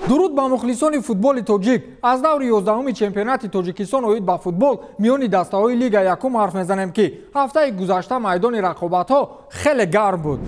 дуруд ба мухлисони футболи тоҷик. Аз даври 11-уми чемпионати Тоҷикистон оид ба футбол миёни дастаҳои Лига Якум ҳарф мезанем ки ҳафтаи гузашта майдони рақобатҳо хеле гарм буд.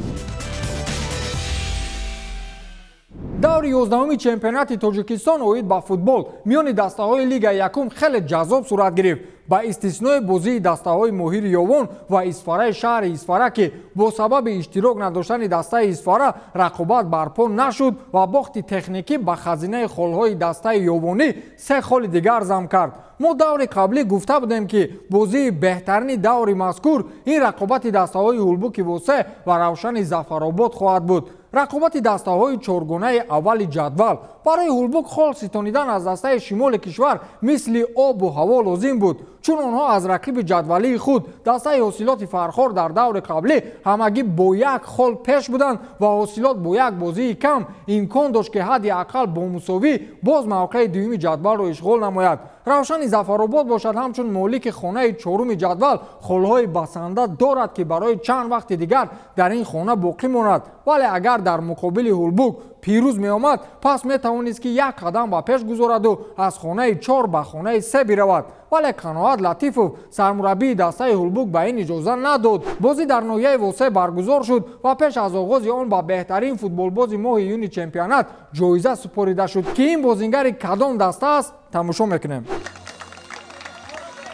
даври 11-уми чемпионати Тоҷикистон оид ба футбол миёни дастаҳои Лига Якум хеле ҷаззоб сурат гирифт. ба истиснои бозии дастаҳои Моҳири Ёвон ва Исфараи шаҳри Исфара ки бо сабаби иштирок надоштани дастаи Исфара рақобат барпо нашуд ва бохти техникӣ ба хазинаи холҳои дастаи Ёвонӣ се холи дигар зам кард. мо даври қаблӣ гуфта будем ки бозии беҳтарини даври мазкур ин рақобати дастаҳои Ҳулбуки Восе ва Равшани Зафаробод хоҳад буд. рақобати дастаҳои чоргонаи аввали ҷадвал барои Ҳулбук хол ситонидан аз дастаи шимоли кишвар мисли обу ҳаво лозим буд, чун онҳо аз рақиби ҷадвалии худ дастаи ҳосилоти Фархор дар даври қаблӣ ҳамагӣ бо як хол пеш буданд ва ҳосилот бо як бозии кам имкон дошт ки ҳадди ақал бо мусовӣ боз мавқеи дуюми ҷадвалро ишғол намояд. Равшани Зафаробод бошад ҳамчун молики хонаи чоруми ҷадвал холҳои басанда дорад ки барои чанд вақти дигар дар ин хона боқӣ монад, вале агар дар муқобили Ҳулбук пирӯз меомад, пас метавонист ки як қадам ба пеш гузораду аз хонаи 4 ба хонаи 3 биравад. вале Қаноат Латифов сармураббии дастаи Ҳулбук ба ин иҷоза надод. бозӣ дар ноҳияи Восе баргузор шуд ва пеш аз оғози он ба беҳтарин футболбози моҳи июни чемпионат ҷоиза супорида шуд ки ин бозингари кадом даста аст тамошо мекунем.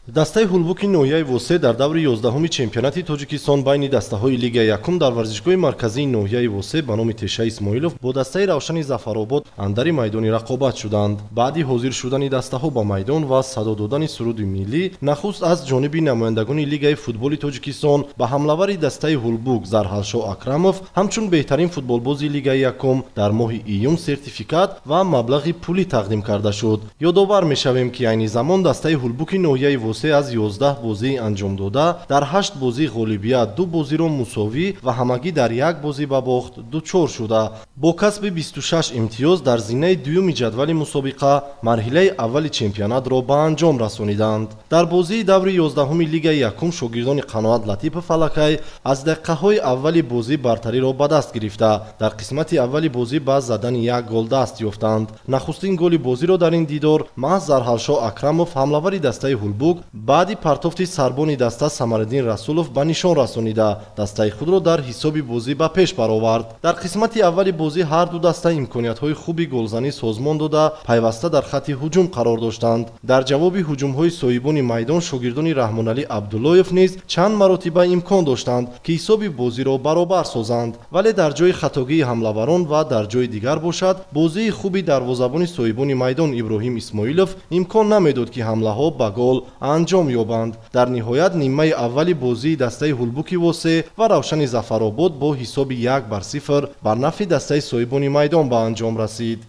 дастаи Ҳулбуки ноҳияи Восе дар даври 11-уми чемпионати Тоҷикистон байни дастаҳои Лига Якум дар варзишгоҳи марказии ноҳияи Восе ба номи Теша Исмоилов бо дастаи Равшани Зафаробод андари майдони рақобат шуданд. баъди ҳозир шудани дастаҳо ба майдон ва садо додани суруди миллӣ, нахуст аз ҷониби намояндагони Лигаи футболи Тоҷикистон ба ҳамлавари дастаи Ҳулбук Зарҳалшо Акрамов ҳамчун беҳтарин футболбози Лигаи Якум дар моҳи июн сертификат ва маблағи пулӣ тақдим карда шуд. ёдовар мешавем ки айни замон дастаи Ҳулбуки ноҳияи Восе аз 11 бозӣ анҷом дода дар 8 бозӣ ғолибият, 2 бозиро мусовӣ ва ҳамагӣ дар як бозӣ ба бохт дучор шуда бо касби 26 имтиёз дар зинаи дуюми ҷадвали мусобиқа марҳилаи аввали чемпионатро ба анҷом расониданд. дар бозии даври 11-уми Лигаи Якум шогирдони Қаноат Латипов Фалакай аз дақиқаҳои аввали бозӣ бартариро ба даст гирифта дар қисмати аввали бозӣ ба задани як гол даст ёфтанд. нахустин голи бозиро дар ин дидор маҳз Зарҳалшо Акрамов ҳамлавари дастаи Ҳулбук баъди партофти сарбони даста Самариддин Расулов ба нишон расонида дастаи худро дар ҳисоби бозӣ ба пеш баровард. дар қисмати аввали бозӣ ҳар ду даста имкониятҳои хуби голзанӣ созмон дода пайваста дар хатти ҳуҷум қарор доштанд. дар ҷавоби ҳуҷумҳои соҳибони майдон шогирдони Раҳмоналӣ Абдуллоев низ чанд маротиба имкон доштанд ки ҳисоби бозиро баробар созанд, вале дар ҷои хатогии ҳамлаварон ва дар ҷои дигар бошад бозии хуби дарвозабони соҳибони майдон Иброҳим Исмоилов имкон намедод ки ҳамлаҳо ба гол анҷом ёбанд. дар ниҳоят нимаи аввали бозии дастаи Ҳулбуки Восе ва Равшани Зафаробод бо ҳисоби 1-0 бар нафъи дастаи соҳибони майдон ба анҷом расид.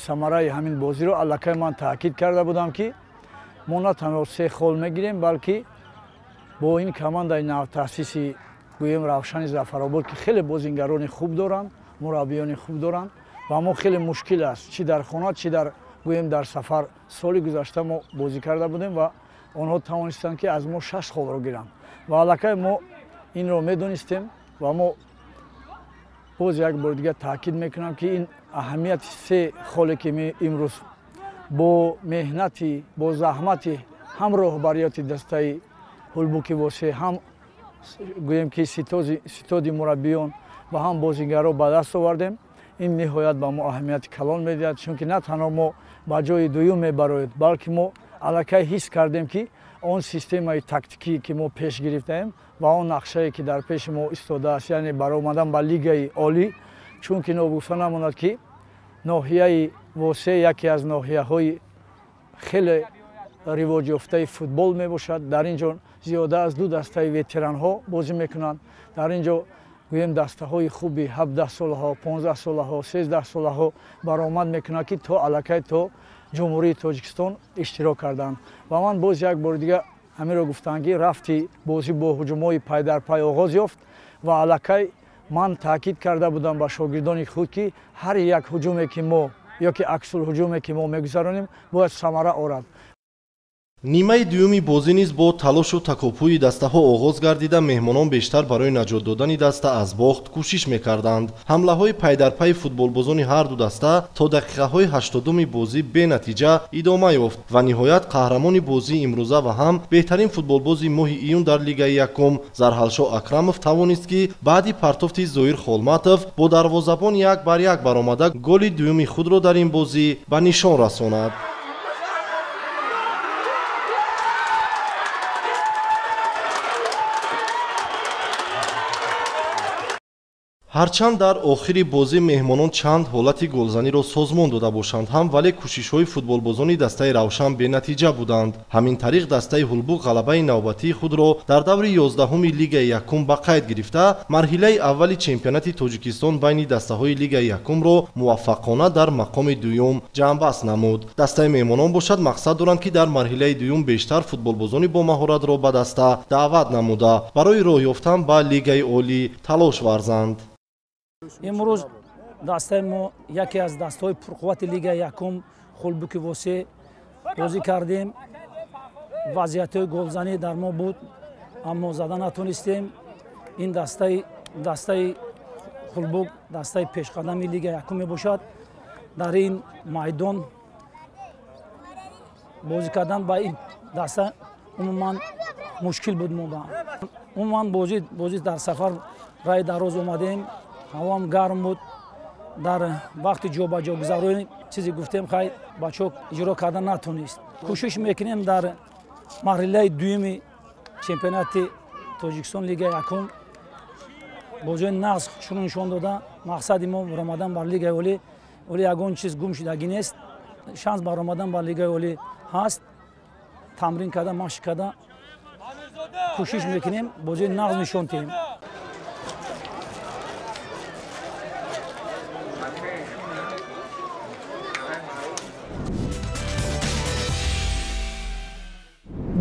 самараи ҳамин бозиро аллакай ман таъкид карда будам ки мо на танҳо 3 хол мегирем, балки бо ин командаи навтаъсиси гӯем Равшани Зафаробод ки хеле бозингарони хуб доранд, мураббиёни хуб доранд ва мо хеле мушкил аст чи дар хона чи дар гӯем дар сафар. соли гузашта мо бозӣ карда будем ва онҳо тавонистанд ки аз мо 6 холро гиранд ва аллакай мо инро медонистем ва мо боз як бор дигар таъкид мекунам ки ин аҳамияти 3 холе ки имрӯз бо меҳнати бо заҳмати ҳам роҳбарияти дастаи Ҳулбуки Восе, ҳам гӯем ки ситоди мураббиён ва ҳам бозигаро ба даст овардем. ин ниҳоят ба мо аҳамияти калон медиҳад, чунки на танҳо мо ба ҷои дуюм мебароед, балки мо аллакай ҳис кардем ки он системаи тактикӣ ки мо пеш гирифтаем ва он нақшае ки дар пеши мо истодааст, яъне баромадан ба Лигаи олӣ, чунки ногуфта намонад ки ноҳияи Восе яке аз ноҳияҳои хеле ривоҷёфтаи футбол мебошад. дар ин ҷо зиёда аз 2 дастаи ветеранҳо бозӣ мекунанд. дар ин ҷо гӯем дастаҳои хуби 17 солаҳо, 15 солаҳо, 13 солаҳо баромад мекунад ки то аллакай то ҷумҳурии Тоҷикистон иштирок карданд. ва ман боз як бор дигар ҳамиро гуфтам ки рафти бозӣ бо ҳуҷумҳои пайдарпай оғоз ёфт ва аллакай ман таъкид карда будам ба шогирдони худ ки ҳар як ҳуҷуме ки мо ё ки аксулҳуҷуме ки мо мегузаронем бояд самара орад. нимаи дуюми бозӣ низ бо талошу такопӯи дастаҳо оғоз гардида меҳмонон бештар барои наҷот додани даста аз бохт кӯшиш мекарданд. ҳамлаҳои пайдарпай футболбозони ҳарду даста то дақиқаҳои 80-уми бозӣ бенатиҷа идома ёфт ва ниҳоят қаҳрамони бозии имрӯза ва ҳам беҳтарин футболбози моҳи июн дар лигаи якум Зарҳалшо Акрамов тавонист ки баъди партофти Зоир Холматов бо дарвозабон 1-1 баромада голи дуюми худро дар ин бозӣ ба нишон расонад. ҳарчанд дар охири бозӣ меҳмонон чанд ҳолати голзаниро созмон дода бошанд ҳам, вале кӯшишҳои футболбозони дастаи Равшан бенатиҷа буданд. ҳамин тариқ дастаи Ҳулбуғ ғалабаи навбатии худро дар даври 11-уми Лигаи Якум ба қайд гирифта, марҳилаи аввали чемпионати Тоҷикистон байни дастаҳои Лигаи Якумро муваффақона дар мақоми дуюм ҷамъбаст намуд. Дастаи меҳмонон бошад мақсад доранд ки дар марҳилаи дуюм бештар футболбозони бомаҳоратро ба даста даъват намуда, барои роҳ ёфтан ба Лигаи олӣ талош варзанд. имрӯз дастаи мо яке аз дастаҳои пурқуввати Лигаи Якум Хулбуки Восе бозӣ кардем. вазъиятҳои голзанӣ дар мо буд, аммо зада натонистем. ин дастаи Хулбук дастаи пешқадами Лигаи Якум мебошад. дар ин майдон бозӣ кардан ба ин даста умуман мушкил буд. умуман бозӣ дар сафар раи дароз омадем, ҳавоам гарм буд. дар вақти ҷобаҷогузароӣ чизе гуфтем, хай бачаҳо иҷро кардан натонист. кӯшиш мекунем дар марҳилаи дуюми чемпионати Тоҷикистон Лигаи Якум бозиҳои нағз шуро нишон дода, мақсади мо баромадан бар Лигаи олӣ, олӣ ягон чиз гумшудагӣ нест. шанс баромадан бар Лигаи олӣ ҳаст. тамрин карда, машқ карда кӯшиш мекунем бозиҳои нағз нишон диҳем.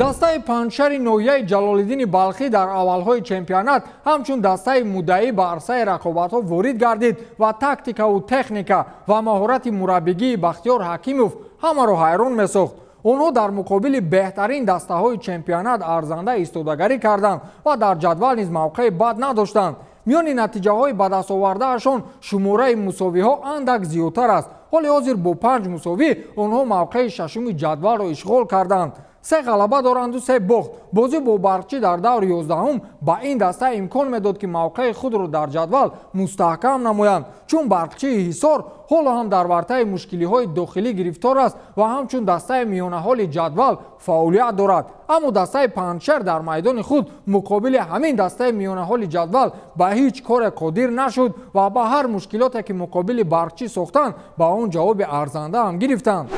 дастаи панҷшари ноҳияи Ҷалолиддини Балхӣ дар аввалҳои чемпионат ҳамчун дастаи муддаӣ ба арсаи рақобатҳо ворид гардид ва тактикаву техника ва маҳорати мураббигии Бахтиёр Ҳакимов ҳамаро ҳайрон месохт. онҳо дар муқобили беҳтарин дастаҳои чемпионат арзанда истодагарӣ карданд ва дар ҷадвал низ мавқеи бад надоштанд. миёни натиҷаҳои ба дастовардаашон шумораи мусовиҳо андак зиёдтар аст. ҳоли ҳозир бо 5 мусовӣ онҳо мавқеи шашуми ҷадвалро ишғол карданд. 3 ғалаба доранду 3 бохт. бозӣ бо Барқчӣ дар даври 11-ум ба ин даста имкон медод ки мавқеи худро дар ҷадвал мустаҳкам намоянд, чун Барқчии Ҳисор ҳоло ҳам дар вартаи мушкилиҳои дохилӣ гирифтор аст ва ҳамчун дастаи миёнаҳоли ҷадвал фаъолият дорад. аммо дастаи Панҷшар дар майдони худ муқобили ҳамин дастаи миёнаҳоли ҷадвал ба ҳеҷ коре қодир нашуд ва ба ҳар мушкилоте ки муқобили Барқчӣ сохтанд ба он ҷавоби арзанда ҳам гирифтанд.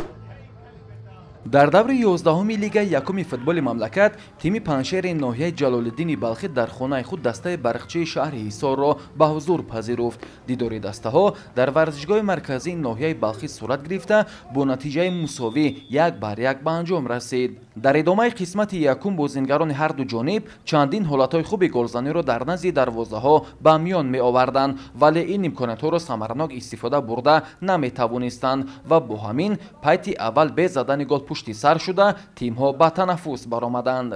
дар даври 11-уми Лигаи Якуми футболи мамлакат тими панҷшари ноҳияи Ҷалолиддини Балхӣ дар хонаи худ дастаи Барқчии шаҳри Ҳисорро ба ҳузур пазируфт. дидори дастаҳо дар варзишгоҳи марказии ноҳияи Балхӣ сурат гирифта, бо натиҷаи мусовӣ 1-1 ба анҷом расид. дар идомаи қисмати якум бозингарони ҳарду ҷониб чандин ҳолатҳои хуби голзаниро дар назди дарвозаҳо ба миён меоварданд, вале ин имкониятҳоро самаранок истифода бурда наметавонистанд ва бо ҳамин пайти аввал бе задани гол пушти сар шуда тимҳо ба танаффус баромаданд.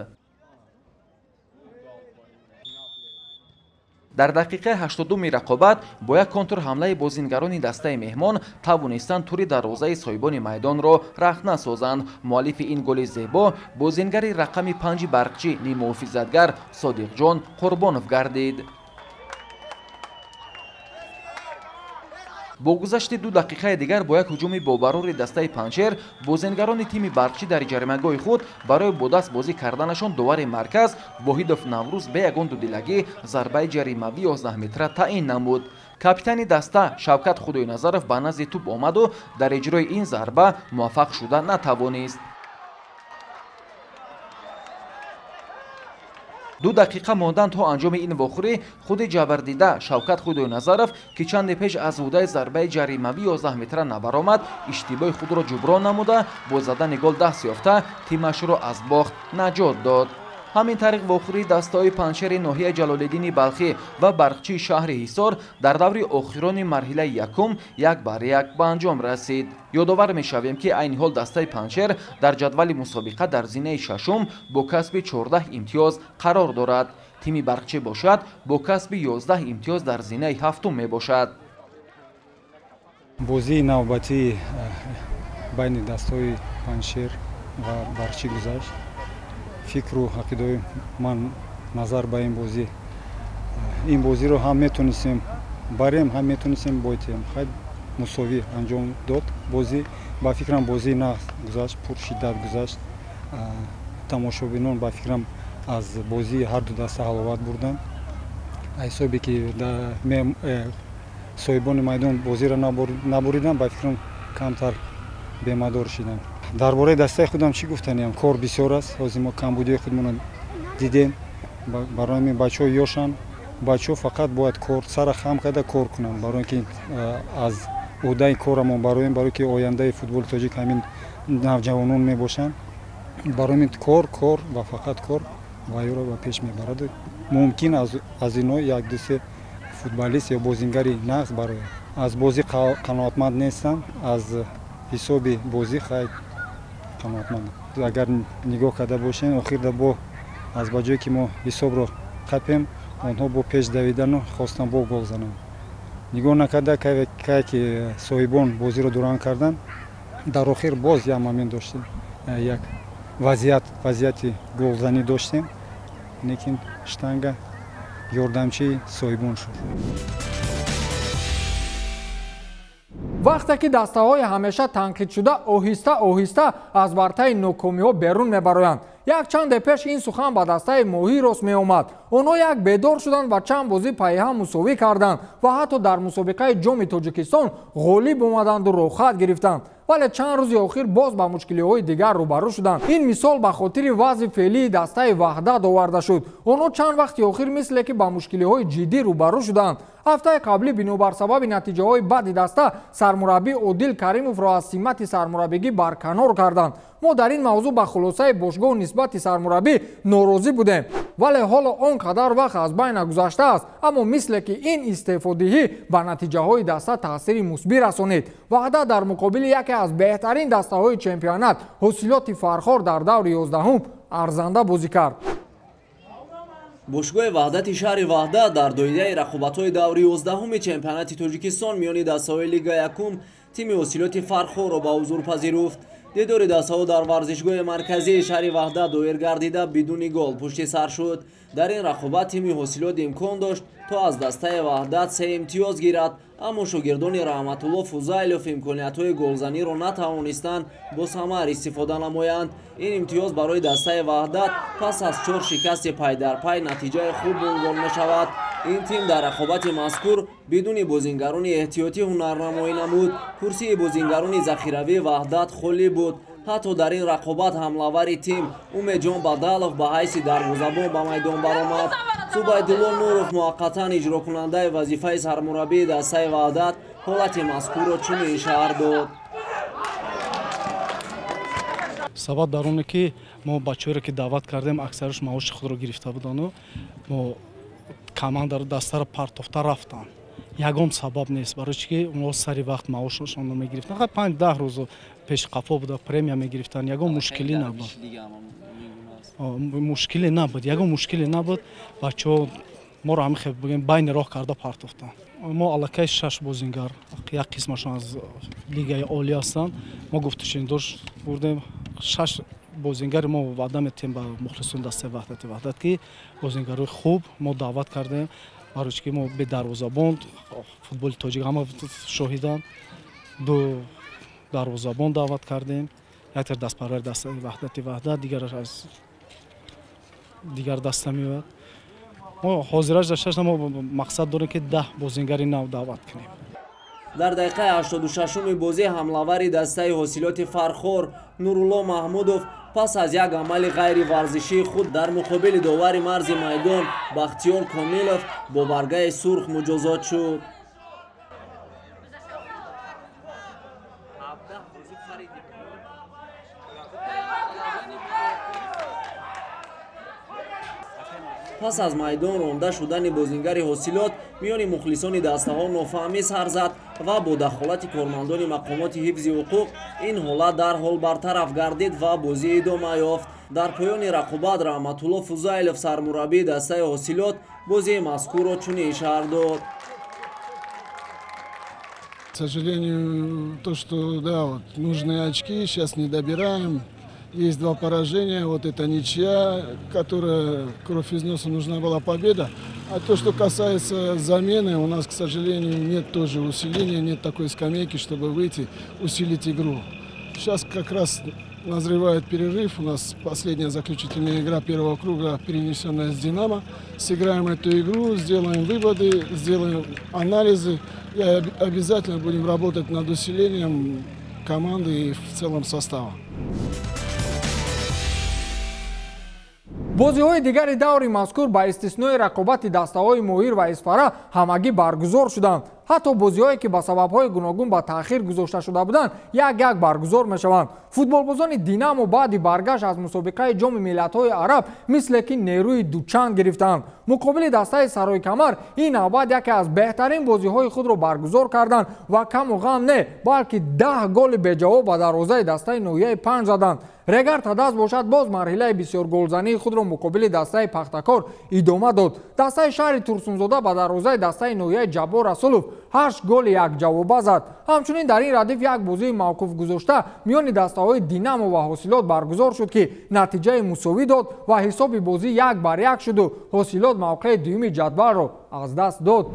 дар дақиқаи 80-уми рақобат бо як контрҳамлаи бозингарони дастаи меҳмон тавонистанд тури дарвозаи соҳибони майдонро рахна созанд. муаллифи ин голи зебо бозингари рақами 5 Барқчӣ нимуҳофизатгар Содиқҷон Қурбонов гардид. бо гузашти 2 дақиқаи дигар бо як ҳуҷуми бобарори дастаи Панҷшер бозингарони тими Барқчӣ дар ҷаримагоҳи худ барои бо даст бозӣ карданашон дувари марказ Воҳидов Наврӯз бе ягон дудилагӣ зарбаи ҷаримави 11 метра таъин намуд. капитани даста Шавкат Худоиназаров ба назди тӯб омаду дар иҷрои ин зарба муваффақ шуда натавонист. 2 дақиқа мондан то анҷоми ин вохӯрӣ худи ҷабардида Шавкат Худоиназаров ки чанде пеш аз ҳудаи зарбаи ҷаримави 11 метра набаромад, иштибоҳи худро ҷуброн намуда бо задани гол даст ёфта тимашро аз бохт наҷот дод. ҳамин тариқ вохӯрии дастаҳои панҷшери ноҳияи ҷалолиддини балхӣ ва барқчии шаҳри ҳисор дар даври охирони марҳилаи якум 1-1 ба анҷом расид. ёдовар мешавем ки айни ҳол дастаи панҷшер дар ҷадвали мусобиқа дар зинаи шашум бо касби 14 имтиёз қарор дорад. тими барқчӣ бошад бо касби 11 имтиёз дар зинаи ҳафтум мебошад. бозии навбатии байни дастаҳои панҷшер ва барқчӣ гузашт. фикру ақидаи ман назар ба ин бозиро ҳам метонистем барем, ҳам метонистем бойтем. хай мусовӣ анҷом дод бозӣ. ба фикрам бозии нағз гузашт, пуршиддат гузашт. тамошобинон ба фикрам аз бозии ҳарду даста ҳаловат бурданд. ҳисобе ки соҳибони майдон бозиро набуриданд, ба фикрам камтар бемадор шиданд. дар бораи дастаи худам чӣ гуфтаниям? Кор бисёр аст. ҳозир мо камбудии худмонро дидем. барои ин бачаҳо ёшанд. бачаҳо фақат бояд кор сара хам карда кор кунанд, барои ки аз ӯҳдаи корамон бароем, барои ки ояндаи футболи тоҷик ҳамин навҷавонон мебошанд. барои ин кор ва фақат кор ваёро ба пеш мебарад. мумкин аз ино як дусе футболист ё бозингари нағз барояд. аз бозӣ қаноатманд нестам, аз ҳисоби бозӣ хай қаноатманд. агар нигоҳ карда бошем, охирда бо аз ба ҷое ки мо ҳисобро қапем, онҳо бо пеш давидану хостан бо гол зананд. нигоҳ накарда кай ки соҳибон бозиро дуран кардан, дар охир боз як момент доштем, як вазъияти голзанӣ доштем, лекин штанга ёрдамчии соҳибон шуд. вақте ки дастаҳои ҳамеша танқидшуда оҳиста оҳиста аз вартаи нокомиҳо берун мебароянд. якчанде пеш ин сухан ба дастаи моҳӣ рост меомад. онҳо як бедор шуданд ва чанд бозӣ пайҳам мусовӣ карданд ва ҳатто дар мусобиқаи ҷоми тоҷикистон ғолиб омаданду рохат гирифтанд. вале чанд рӯзи охир боз ба мушкилиҳои дигар рӯбарӯ шуданд. ин мисол ба хотири вазъи феълии дастаи ваҳдат оварда шуд. онҳо чанд вақти охир мисле ки ба мушкилиҳои ҷиддӣ рӯбарӯ шуданд. ҳафтаи қаблӣ бинобар сабаби натиҷаҳои баъди даста сармураббӣ Одил Каримовро аз симати сармураббигӣ барканор карданд. мо дар ин мавзӯъ ба хулосаи бошгоҳ нисбати сармураббӣ норозӣ будем, вале ҳоло он қадар вақт аз байн гузаштааст. аммо мисле ки ин истеъфодиҳӣ ба натиҷаҳои даста таъсири мусбӣ расонид. ваҳдат дар муқобили яке аз беҳтарин дастаҳои чемпионат ҳосилоти фархор дар даври 11-ум арзанда бозӣ кард. бошгоҳи ваҳдати шаҳри ваҳдат дар доидаи рақобатҳои даври 11-уми чемпионати тоҷикистон миёни дастаҳои лига якум тими ҳосилоти фархорро ба ҳузур пазируфт. дидори дастаҳо дар варзишгоҳи марказии шаҳри ваҳдат доир гардида бидуни гол пушти сар шуд. дар ин рақобат тими ҳосилот имкон дошт то аз дастаи ваҳдат 3 имтиёз гирад, аммо шогирдони Раҳматулло Фузайлов имкониятҳои голзаниро натавонистанд бо самар истифода намоянд. ин имтиёз барои дастаи ваҳдат пас аз 4 шикасти пайдарпай натиҷаи хуб унвон мешавад. ин тим дар рақобати мазкур бидуни бозингарони эҳтиётӣ ҳунарнамоӣ намуд. курсии бозингарони захиравии ваҳдат холӣ буд. ҳатто дар ин рақобат ҳамлавари тим Умедҷон Бадалов ба ҳайси дарвозабон ба майдон баромад. Зубайдулло Нуров муаққатан иҷрокунандаи вазифаи сармураббии дастаи ваҳдат ҳолати мазкурро чунин шаҳр дод. сабаб дар оне ки мо бачаҳоро ки даъват кардем аксараш маоши худро гирифта будану мо командаро дастаро партофта рафтанд. ягон сабаб нест, барои чӣ ки онҳо сари вақт маошашонро мегирифтанд. фақат 5-10 рӯз пеш қафо буда премия мегирифтанд. ягон мушкилӣ набуд. ягон мушкиле набуд. бачаҳо моро ҳамихел бигем байни роҳ карда партофтанд. мо аллакай 6 бозингар, як қисмашон аз лигаи олӣ ҳастанд. мо гуфтушинидош бурдем 6 бозингари мо ваъда метем ба мухлисони дастаи ваҳдат ки бозингарои хуб мо даъват кардем. барои чӣ ки мо бедарвозабон футболи тоҷик ҳама шоҳиданд. 2 дарвозабон даъват кардем. яктар дастпарвари дастаи ваҳдат, дигараш аз дигар даста меояд. мо ҳозираш дашташа мо мақсад дорем ки 10 бозингари нав даъват кунем. дар дақиқаи 86-уми бозӣ ҳамлавари дастаи ҳосилоти фархор Нурулло Маҳмудов пас аз як амали ғайриварзишии худ дар муқобили довари марзи майдон Бахтиёр Комилов бо баргаи сурх муҷозот шуд. پس از میدان رانده شدن بازیگر حاصلات میان مخلصان دسته‌ها نافهمی سر زد و با دخالت کارمندان مقامات حفظ حقوق این حالت در حال برطرف گردید و بازی ادامه یافت. در پایان رقابت رحمت‌الله فضایلов سرمربی دسته حاصلات بازی مذکور را چنین اشاره داد. К сожалению, то, что да, вот, нужные очки сейчас не добираем. Есть 2 поражения, вот это ничья, которая кровь из носа, нужна была победа. А то, что касается замены, у нас, к сожалению, нет тоже усиления, нет такой скамейки, чтобы выйти, усилить игру. Сейчас как раз назревает перерыв, у нас последняя заключительная игра первого круга, перенесенная с «Динамо». Сыграем эту игру, сделаем выводы, сделаем анализы и обязательно будем работать над усилением команды и в целом состава. бозиҳои дигари даври мазкур ба истиснои рақобати дастаҳои моҳир ва исфара ҳамагӣ баргузор шуданд. ҳатто бозиҳое ки ба сабабҳои гуногун ба таъхир гузошта шуда буданд як баргузор мешаванд. футболбозони «Динамо» баъди баргашт аз мусобиқаи ҷоми миллатҳои араб мисле ки нерӯи дучанд гирифтанд. муқобили дастаи Саройкамар ин навбат яке аз беҳтарин бозиҳои худро баргузор карданд ва каму ғам не, балки 10 голи беҷавоб ба дарвозаи дастаи ноҳияи 5 заданд. Регар Тадаст бошад боз марҳилаи бисёр голзании худро муқобили дастаи Пахтакор идома дод. дастаи шаҳри Турсунзода ба дарвозаи дастаи ноҳияи Ҷаббор Расулов 8 голи 1 ҷавоба зад. ҳамчунин дар ин радиф як бозии мавқуф гузошта миёни дастаҳои «Динамо» ва «Ҳосилот» баргузор шуд ки натиҷаи мусовӣ дод ва ҳисоби бозӣ 1-1 шуду «Ҳосилот» мавқеи дуюми ҷадвалро аз даст дод.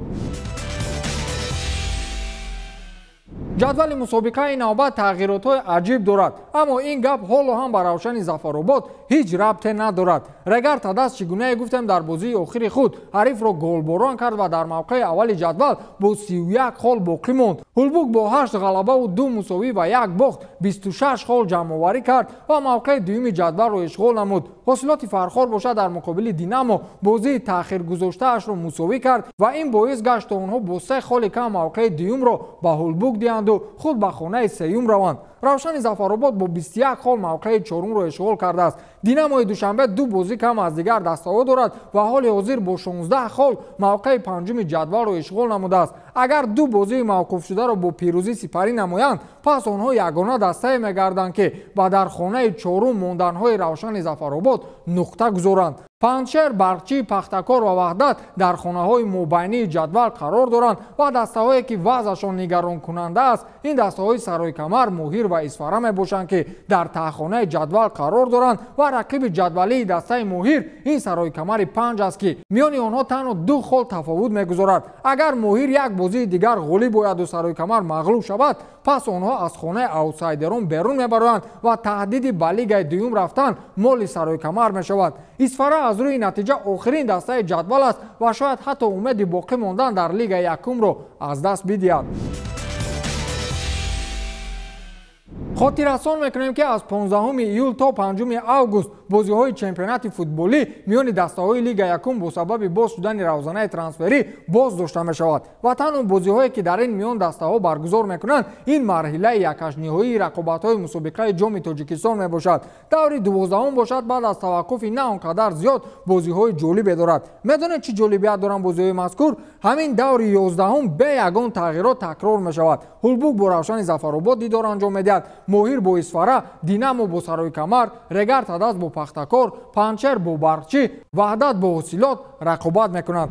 ҷадвали мусобиқаи навбат тағйиротҳои аҷиб дорад, аммо ин гап ҳоло ҳам ба Равшани Зафаробод ҳеҷ рабте надорад. Регар Тадаст чӣ гуна гуфтем дар бозии охири худ ҳарифро голборон кард ва дар мавқеи аввали ҷадвал бо 31 хол боқӣ монд. Ҳулбук бо 8 ғалабаву 2 мусовӣ ва 1 бохт 26 хол ҷамъоварӣ кард ва мавқеи дуюми ҷадвалро ишғол намуд. Ҳосилоти Фархор бошад дар муқобили «Динамо» бозии таъхиргузоштаашро мусовӣ кард ва ин боис гашт то онҳо бо 3 холи кам мавқеи дуюмро ба Ҳулбук диҳанд худ ба хонаи сеюм раванд. Равшани Зафаробод бо 21 хол мавқеи чорумро ишғол кардааст. Динамои Душанбе 2 бозӣ кам аз дигар дастаҳо дорад ва ҳоли ҳозир бо 16 хол мавқеи панҷуми ҷадвалро ишғол намудааст. агар 2 бозии мавқуфшударо бо пирӯзӣ сипарӣ намоянд, пас онҳо ягона дастае мегарданд ки ба дар хонаи чорум монданҳои Равшани Зафаробод нуқта гузоранд. Панҷшер, Барқчӣ, Пахтакор ва Ваҳдат дар хонаҳои мобайнии ҷадвал қарор доранд ва дастаҳое ки вазъашон нигаронкунанда аст, ин дастаҳои Саройкамар, Моҳир ва Исфара мебошанд ки дар таҳхонаи ҷадвал қарор доранд ва рақиби ҷадвалии дастаи Моҳир ин Саройкамари 5 аст ки миёни онҳо танҳо 2 хол тафовут мегузорад. агар Моҳир як бозии дигар ғолиб ояду Саройкамар мағлуб шавад, пас онҳо аз хонаи аутсайдерон берун мебароянд ва таҳдиди ба лигаи дуюм рафтан моли Саройкамар мешавад. Исфара аз рӯи натиҷа охирин дастаи ҷадвал аст ва шояд ҳатто умеди боқӣ мондан дар лигаи якумро аз даст бидиҳад. хотиррасон мекунем ки аз 15 июл то 5 август бозиҳои чемпионати футболӣ миёни дастаҳои лига якум бо сабаби боз шудани равзанаи трансферӣ боз дошта мешавад ва танҳо бозиҳое ки дар ин миён дастаҳо баргузор мекунанд ин марҳилаи якашниҳоии рақобатҳои мусобиқаи ҷоми Тоҷикистон мебошад. даври 12 бошад баъд аз таваққуфи на он қадар зиёд бозиҳои ҷолибе дорад. медонед чӣ ҷолибият доранд бозиҳои мазкур? ҳамин даври 11 бе ягон тағйирот такрор мешавад. ҳулбук бо Равшани Зафаробод дидор анҷом медиҳад, Моҳир бо Исфара, Динамо бо Саройкамар, Регар Тадаст бо Пахтакор, Панҷшер бо Барқчӣ, Ваҳдат бо Ҳосилот рақобат мекунад.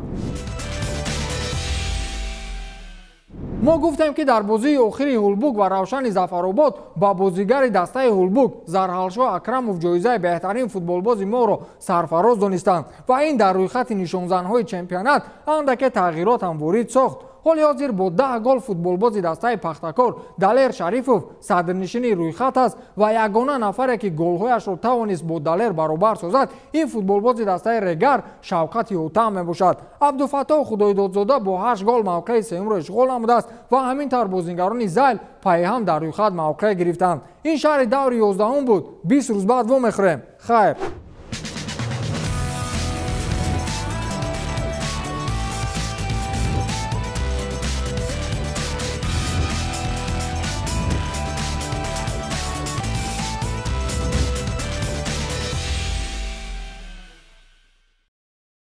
мо гуфтем ки дар бозии охири Ҳулбук ва Равшани Зафаробод ба бозигари дастаи Ҳулбук Зарҳалшоҳ Акрамов ҷоизаи беҳтарин футболбози моро сарфароз донистанд ва ин дар рӯйхати нишонзанҳои чемпионат андаке тағйиротам ворид сохт. ҳоли ҳозир бо 10 гол футболбози дастаи Пахтакор Далер Шарифов садрнишини рӯйхат аст ва ягона нафаре ки голҳояшро тавонист бо Далер баробар созад ин футболбози дастаи Регар Шавқати Ҳутам мебошад. Абдуфаттоҳ Худоидодзода бо 8 гол мавқеи сеюмро ишғол намудааст ва ҳамин тавр бозигарони Зайл пайҳам дар рӯйхат мавқеъ гирифтанд. ин шаҳри даври 11 буд. 20 рӯз баъд во мехӯрем. хайр.